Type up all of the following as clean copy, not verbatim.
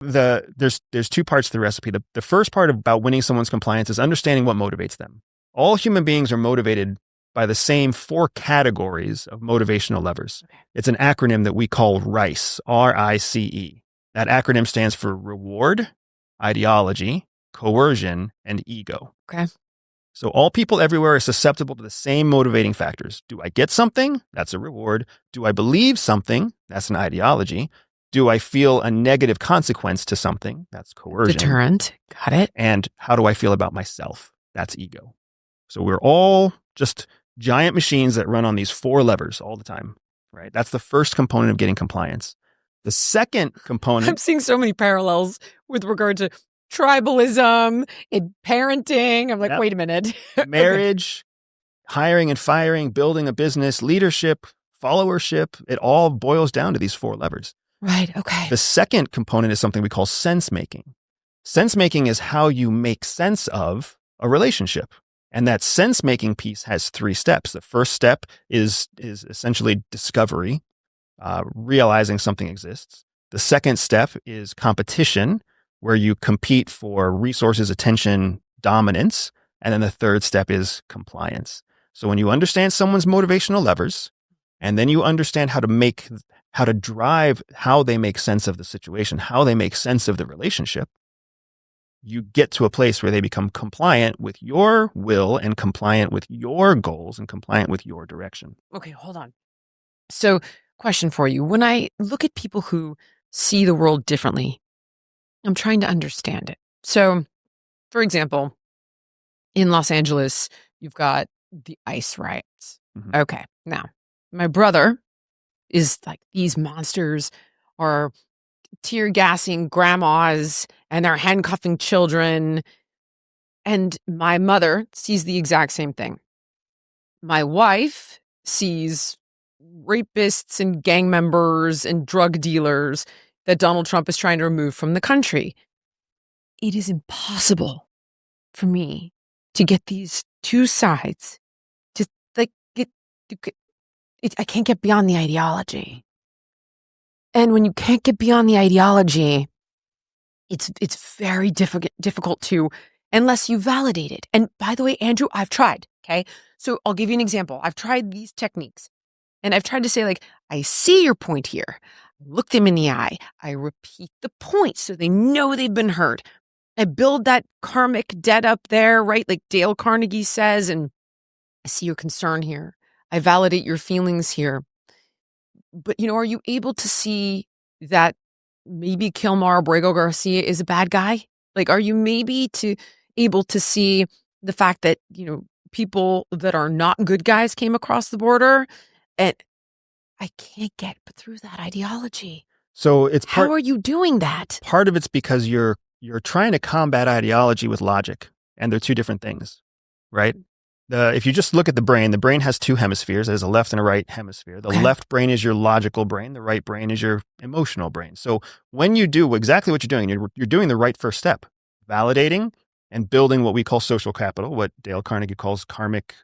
There's two parts to the recipe. The first part about winning someone's compliance is understanding what motivates them. All human beings are motivated by the same 4 categories of motivational levers. It's an acronym that we call RICE, R-I-C-E. That acronym stands for reward, ideology, coercion, and ego. Okay. So all people everywhere are susceptible to the same motivating factors. Do I get something? That's a reward. Do I believe something? That's an ideology. Do I feel a negative consequence to something? That's coercion. Deterrent. Got it. And how do I feel about myself? That's ego. So we're all just giant machines that run on these 4 levers all the time, right? That's the first component of getting compliance. The second component... I'm seeing so many parallels with regard to tribalism and parenting. I'm like, wait a minute. Marriage, hiring and firing, building a business, leadership, followership, it all boils down to these 4 levers. Right, okay. The second component is something we call sense making. Sense making is how you make sense of a relationship. And that sense making piece has 3 steps. The first step is essentially discovery, realizing something exists. The second step is competition, where you compete for resources, attention, dominance. And then the third step is compliance. So when you understand someone's motivational levers, and then you understand how to drive how they make sense of the situation, how they make sense of the relationship, you get to a place where they become compliant with your will and compliant with your goals and compliant with your direction. Okay, hold on. So, question for you. When I look at people who see the world differently, I'm trying to understand it. So, for example, in Los Angeles, you've got the ICE riots. Mm-hmm. Okay, now, my brother is like, these monsters are tear gassing grandmas and they're handcuffing children. And my mother sees the exact same thing. My wife sees rapists and gang members and drug dealers that Donald Trump is trying to remove from the country. It is impossible for me to get these 2 sides to like I can't get beyond the ideology. And when you can't get beyond the ideology, it's very difficult to, unless you validate it. And by the way, Andrew, I've tried, okay? So I'll give you an example. I've tried these techniques. And I've tried to say, like, I see your point here. I look them in the eye. I repeat the point so they know they've been heard. I build that karmic debt up there, right? Like Dale Carnegie says, and I see your concern here. I validate your feelings here. But, are you able to see that maybe Kilmar Abrego Garcia is a bad guy? Like, are you maybe able to see the fact that, people that are not good guys came across the border? And I can't get through that ideology. So it's how are you doing that? Part of it's because you're trying to combat ideology with logic, and they're 2 different things, right? If you just look at the brain has 2 hemispheres. There's a left and a right hemisphere. The left brain is your logical brain. The right brain is your emotional brain. So when you do exactly what you're doing, you're doing the right first step, validating and building what we call social capital, what Dale Carnegie calls karmic.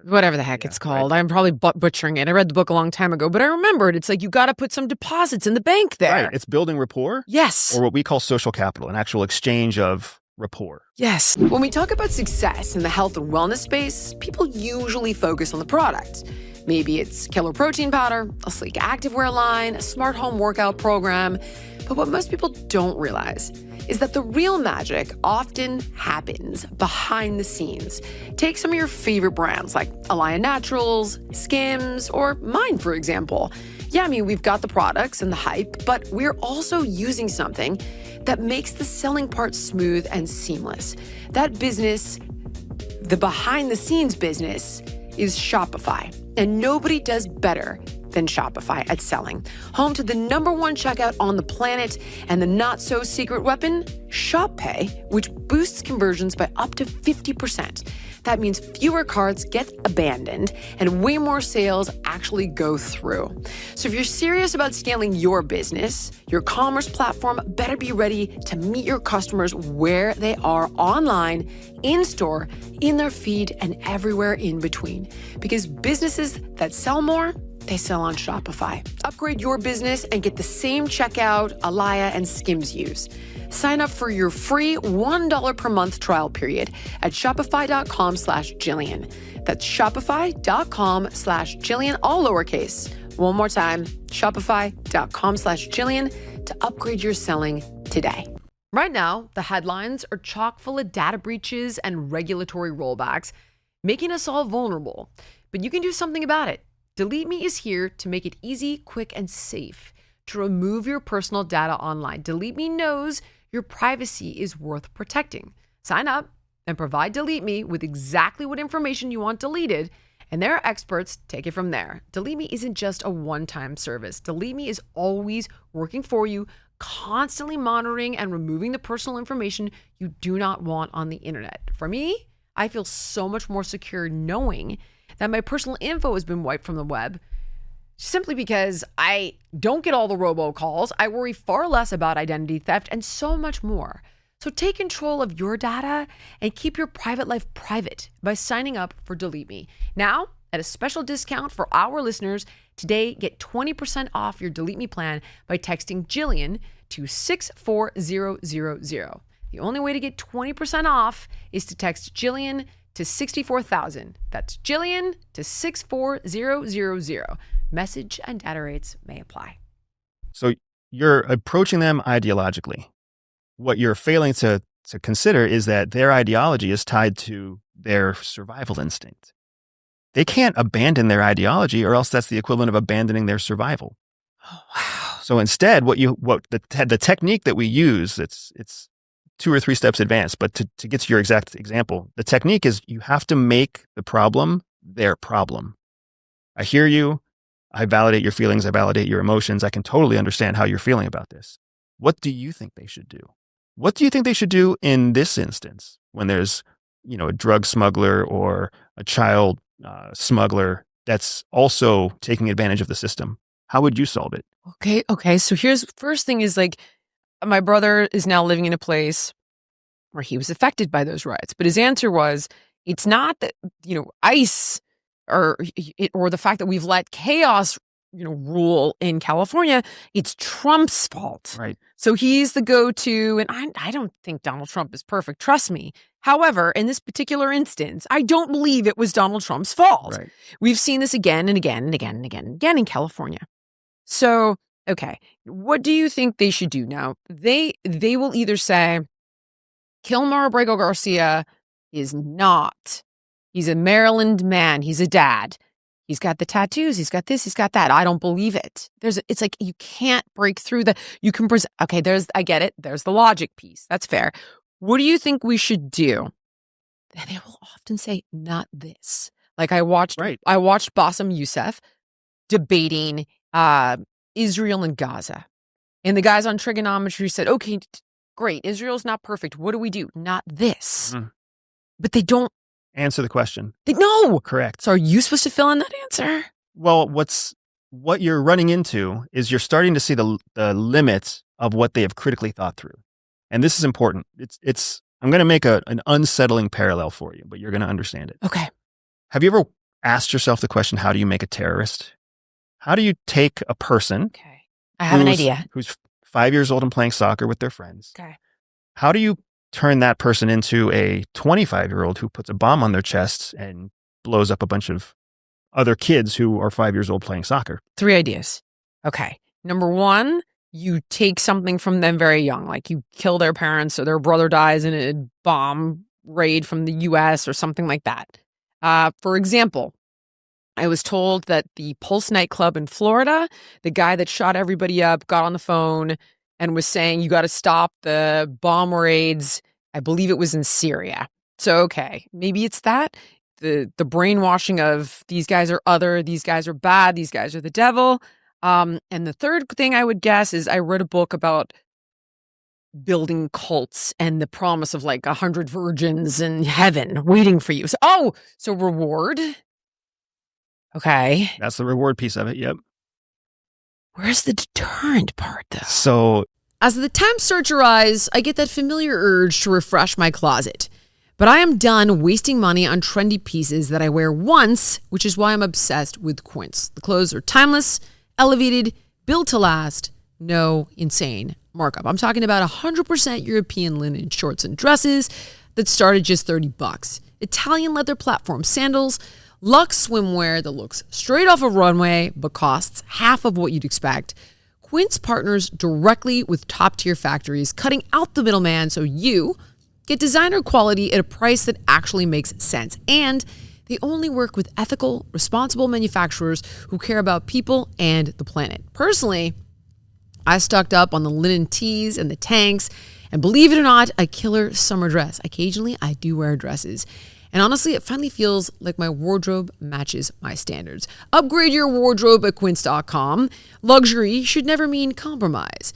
Whatever the heck it's called. Right. I'm probably butchering it. I read the book a long time ago, but I remembered. It's like you got to put some deposits in the bank there. Right. It's building rapport. Yes. Or what we call social capital, an actual exchange of rapport. Yes. When we talk about success in the health and wellness space, people usually focus on the product. Maybe it's killer protein powder, a sleek activewear line, a smart home workout program. But what most people don't realize is that the real magic often happens behind the scenes. Take some of your favorite brands like Alliance Naturals, Skims, or mine, for example. Yeah, we've got the products and the hype, but we're also using something that makes the selling part smooth and seamless. That business, the behind-the-scenes business, is Shopify. And nobody does better than Shopify at selling. Home to the #1 checkout on the planet and the not-so-secret weapon, Shop Pay, which boosts conversions by up to 50%. That means fewer carts get abandoned and way more sales actually go through. So if you're serious about scaling your business, your commerce platform better be ready to meet your customers where they are online, in-store, in their feed, and everywhere in between. Because businesses that sell more they sell on Shopify. Upgrade your business and get the same checkout Alaya and Skims use. Sign up for your free $1 per month trial period at shopify.com/Jillian. That's shopify.com/Jillian, all lowercase. One more time, shopify.com/Jillian to upgrade your selling today. Right now, the headlines are chock full of data breaches and regulatory rollbacks, making us all vulnerable. But you can do something about it. Delete Me is here to make it easy, quick, and safe to remove your personal data online. Delete Me knows your privacy is worth protecting. Sign up and provide Delete Me with exactly what information you want deleted, and their experts take it from there. Delete Me isn't just a one-time service. Delete Me is always working for you, constantly monitoring and removing the personal information you do not want on the internet. For me, I feel so much more secure knowing that my personal info has been wiped from the web, simply because I don't get all the robocalls. I worry far less about identity theft and so much more. So take control of your data and keep your private life private by signing up for Delete Me. Now, at a special discount for our listeners, today get 20% off your Delete Me plan by texting Jillian to 64000. The only way to get 20% off is to text Jillian to 64,000. That's Jillian to 64000. Message and data rates may apply. So you're approaching them ideologically. What you're failing to consider is that their ideology is tied to their survival instinct. They can't abandon their ideology, or else that's the equivalent of abandoning their survival. Oh, wow. So instead, the technique that we use, it's 2 or 3 steps advanced, but to get to your exact example, the technique is you have to make the problem their problem. I hear you. I validate your feelings. I validate your emotions. I can totally understand how you're feeling about this. What do you think they should do? What do you think they should do in this instance when there's, a drug smuggler or a child smuggler that's also taking advantage of the system? How would you solve it? Okay. So here's first thing is my brother is now living in a place where he was affected by those riots, but his answer was, it's not that, ICE or the fact that we've let chaos, rule in California. It's Trump's fault. Right. So he's the go-to, and I don't think Donald Trump is perfect. Trust me. However, in this particular instance, I don't believe it was Donald Trump's fault. Right. We've seen this again and again and again and again and again in California. So, okay, what do you think they should do now? They will either say, Kilmer Abrego Garcia is not. He's a Maryland man. He's a dad. He's got the tattoos. He's got this. He's got that. I don't believe it. It's like you can't break through you can present. Okay, I get it. There's the logic piece. That's fair. What do you think we should do? And they will often say, not this. Like I watched Bassem Youssef debating Israel and Gaza. And the guys on trigonometry said, okay, great. Israel's not perfect. What do we do? Not this. Mm-hmm. But they don't answer the question. No. Correct. So are you supposed to fill in that answer? Well, what you're running into is you're starting to see the limits of what they have critically thought through. And this is important. I'm going to make an unsettling parallel for you, but you're going to understand it. Okay. Have you ever asked yourself the question, how do you make a terrorist? How do you take a person? Okay. I have an idea. Who's 5 years old and playing soccer with their friends. Okay. How do you turn that person into a 25-year-old who puts a bomb on their chest and blows up a bunch of other kids who are 5 years old playing soccer? 3 ideas. Okay. Number 1, you take something from them very young, like you kill their parents or their brother dies in a bomb raid from the U.S. or something like that. For example, I was told that the Pulse nightclub in Florida, the guy that shot everybody up, got on the phone and was saying, you got to stop the bomb raids. I believe it was in Syria. So, okay, maybe it's that. The brainwashing of these guys are other, these guys are bad, these guys are the devil. And the third thing I would guess is I read a book about building cults and the promise of 100 virgins in heaven waiting for you. So reward. Okay. That's the reward piece of it. Yep. Where's the deterrent part, though? So, as the temps start to rise, I get that familiar urge to refresh my closet. But I am done wasting money on trendy pieces that I wear once, which is why I'm obsessed with Quince. The clothes are timeless, elevated, built to last, no insane markup. I'm talking about 100% European linen shorts and dresses that start at just $30. Italian leather platform sandals, luxe swimwear that looks straight off a runway but costs half of what you'd expect. Quince partners directly with top-tier factories, cutting out the middleman so you get designer quality at a price that actually makes sense. And they only work with ethical, responsible manufacturers who care about people and the planet. Personally, I stocked up on the linen tees and the tanks, and believe it or not, a killer summer dress. Occasionally, I do wear dresses. And honestly, it finally feels like my wardrobe matches my standards. Upgrade your wardrobe at quince.com. Luxury should never mean compromise.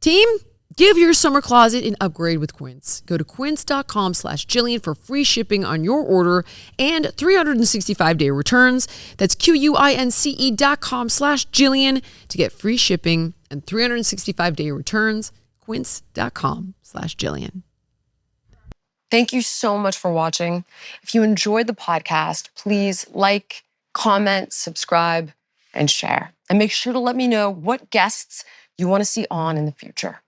Team, give your summer closet an upgrade with Quince. Go to quince.com/Jillian for free shipping on your order and 365-day returns. That's QUINCE.com/Jillian to get free shipping and 365-day returns. Quince.com/Jillian. Thank you so much for watching. If you enjoyed the podcast, please like, comment, subscribe, and share. And make sure to let me know what guests you want to see on in the future.